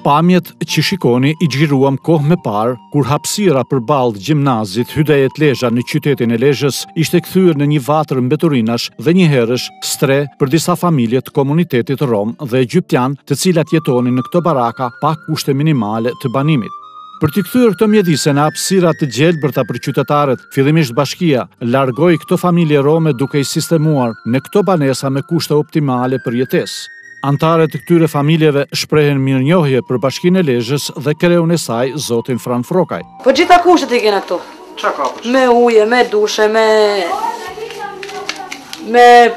Pamjet që shikoni i xhiruam kohë me parë, kur hapësira përballë gjimnazit Hydajet Lezha në qytetin e Lezhës ishte kthyer në një vatër mbeturinash dhe njëherësh stre për disa familje të komunitetit rom dhe egyptian, të cilat jetonin në këto baraka pa kushte minimale të banimit. Për t'i kthyer këto mjedise në hapësira të gjelbërta për qytetarët, fillimisht bashkia largoi këto familje rome duke i sistemuar në këto banesa me kushte optimale për jetesë. Antarët e këtyre familjeve shprehen mirënjohje për Bashkinë e Lezhës dhe kreun e saj, zotin Fran Frokaj. Po gjitha kushtet i kena këtu. Qa ka përsh? Me uje, me dushe, me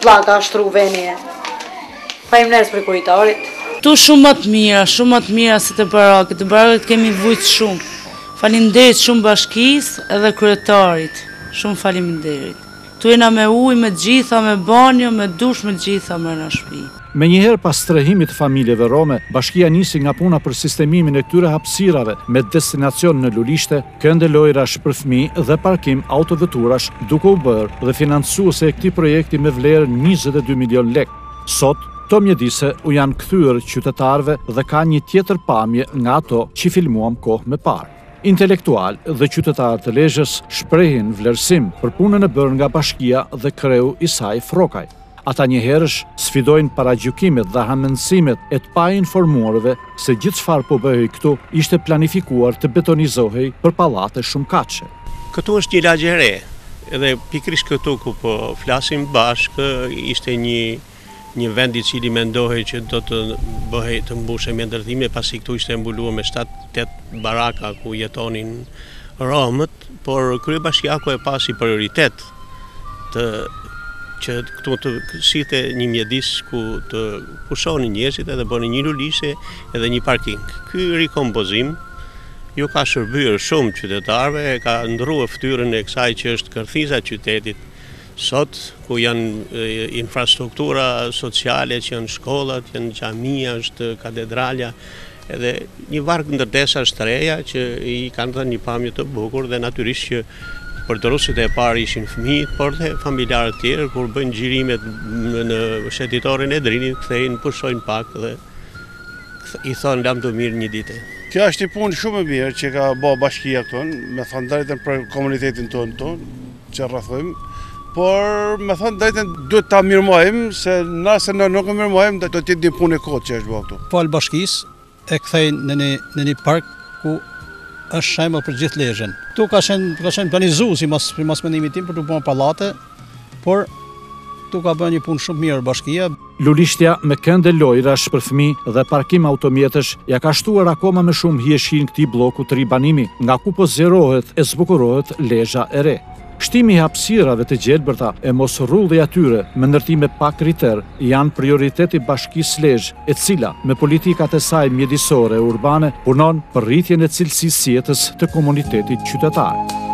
plaka shtru venje. Faleminderit për kuritarit. Tu shumë më të mira se të barakët kemi vujt shumë. Faleminderit shumë bashkisë edhe kryetarit. Shumë faleminderit. Tu jena me ujë, me gjitha, me banjo, me dush, me gjitha më në shtëpi. Me njëherë pas strehimit të familjeve rome, bashkia nisi nga puna për sistemimin e këtyre hapësirave me destinacion në Lulishte, këndë lojrash për fëmijë dhe parkim autoveturash, duke u bërë dhe financuese e këtij projekti me vlerë 22 milion lek. Sot, këto mjedise u janë kthyer qytetarëve dhe ka një tjetër pamje nga ato që filmuam kohë me parë. Intelektual dhe qytetarët e Lezhës shprehin vlerësim për punën e bërë nga bashkia dhe kreu i saj Frokaj. Ata njëherësh sfidojnë paragjykimet dhe hamendësimet e të painformuarve se gjithë çfarë po bëhej këtu ishte planifikuar të betonizohej për pallate shumëkatëshe. Këtu është një lagje e re, edhe pikërisht këtu ku po flasim bashkë ishte një vend i cili mendohej që do të bëhej të mbushej me ndërtime, pasi këtu ishte mbuluar me 7-8 baraka ku jetonin romët, por kryebashkiaku e pasi prioritet që këtu të shite një mjedis ku të pushonin njerëzit edhe bëni një lulishe edhe një parking. Ky rikompozim ju ka shërbyer shumë qytetarëve, ka ndrruar fytyrën e kësaj që është kërthiza e qytetit sot, ku janë infrastruktura sociale, që janë shkollat, janë xhamia, është katedralja, edhe një varg ndërtesash të reja që i kanë dhënë një pamje të bukur dhe natyrisht që përdorësit e parë ishin fëmijët, por dhe familjarët tjerë, kur bëjnë xhirimet në shetitorin e Drinit, kthejnë, pushojnë pak dhe i thonë lam të mirë një dite. Kjo është një punë shumë e mirë që ka bë bashkia këtu, me thënë drejtën për komunitetin tonë që rrethojmë, por me thënë drejtën duhet ta mirëmarrim, se nëse nuk e mirëmarrim do të jetë një punë e kotë që është bërë këtu. Fal bashkisë e kthejnë në një park ku është shembull për gjithë Lezhën. Tu ka qenë planizuar si mas mendimit tim për të bërë pallate, por tu ka bërë një punë shumë mirë bashkia. Lulishtja me këndë lojrash për fëmijë dhe parkim automjetësh ja ka shtuar akoma më shumë hijeshin këtij bloku të ribanimi, nga ku po zgjerohet e zbukurohet Lezhë e re. Shtimi i hapësirave të gjelbërta e mos rrudhja tyre me ndërtime pa kriter janë prioriteti Bashkisë Lezhë, e cila me politikat e saj mjedisore urbane punon për rritjen e cilësisë jetës të komunitetit qytetar.